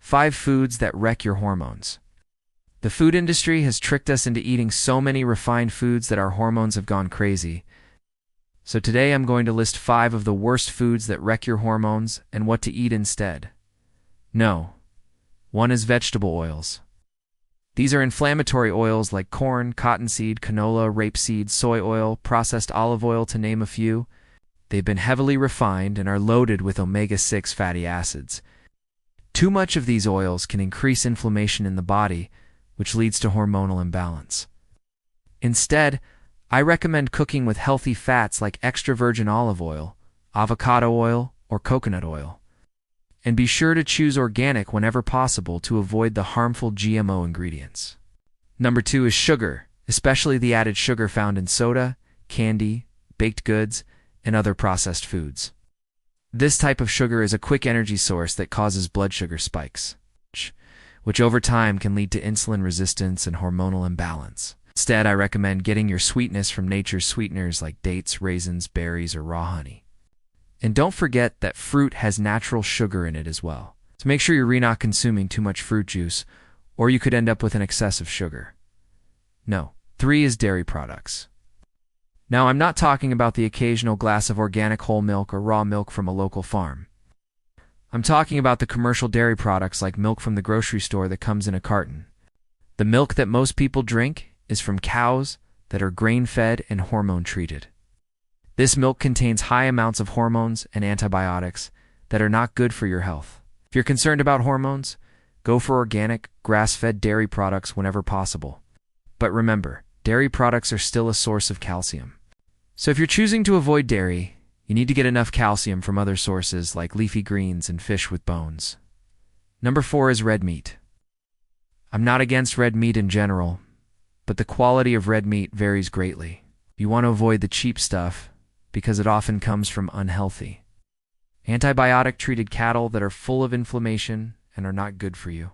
5 foods that wreck your hormones. The food industry has tricked us into eating so many refined foods that our hormones have gone crazy. So today I'm going to list 5 of the worst foods that wreck your hormones and what to eat instead. No. 1 is vegetable oils. These are inflammatory oils like corn, cottonseed, canola, rapeseed, soy oil, processed olive oil, to name a few. They've been heavily refined and are loaded with omega-6 fatty acids. Too much of these oils can increase inflammation in the body, which leads to hormonal imbalance. Instead, I recommend cooking with healthy fats like extra virgin olive oil, avocado oil, or coconut oil. And be sure to choose organic whenever possible to avoid the harmful GMO ingredients. Number 2 is sugar, especially the added sugar found in soda, candy, baked goods, and other processed foods. This type of sugar is a quick energy source that causes blood sugar spikes, which over time can lead to insulin resistance and hormonal imbalance. Instead, I recommend getting your sweetness from nature's sweeteners like dates, raisins, berries, or raw honey. And don't forget that fruit has natural sugar in it as well. So make sure you're not consuming too much fruit juice, or you could end up with an excess of sugar. No. 3 is dairy products. Now, I'm not talking about the occasional glass of organic whole milk or raw milk from a local farm. I'm talking about the commercial dairy products like milk from the grocery store that comes in a carton. The milk that most people drink is from cows that are grain-fed and hormone-treated. This milk contains high amounts of hormones and antibiotics that are not good for your health. If you're concerned about hormones, go for organic, grass-fed dairy products whenever possible. But remember, dairy products are still a source of calcium. So if you're choosing to avoid dairy, you need to get enough calcium from other sources like leafy greens and fish with bones. Number 4 is red meat. I'm not against red meat in general, but the quality of red meat varies greatly. You want to avoid the cheap stuff because it often comes from unhealthy, antibiotic-treated cattle that are full of inflammation and are not good for you.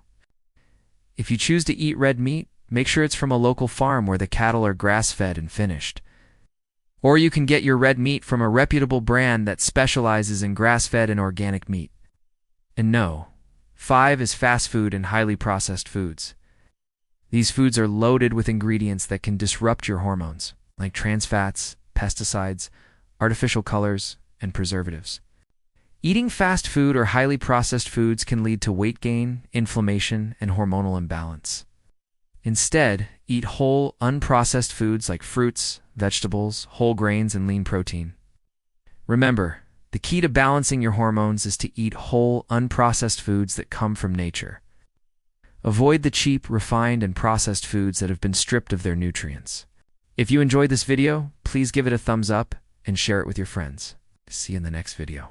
If you choose to eat red meat, make sure it's from a local farm where the cattle are grass-fed and finished. Or you can get your red meat from a reputable brand that specializes in grass-fed and organic meat. And no, 5 is fast food and highly processed foods. These foods are loaded with ingredients that can disrupt your hormones, like trans fats, pesticides, artificial colors, and preservatives. Eating fast food or highly processed foods can lead to weight gain, inflammation, and hormonal imbalance. Instead, eat whole, unprocessed foods like fruits, vegetables, whole grains, and lean protein. Remember, the key to balancing your hormones is to eat whole, unprocessed foods that come from nature. Avoid the cheap, refined, and processed foods that have been stripped of their nutrients. If you enjoyed this video, please give it a thumbs up and share it with your friends. See you in the next video.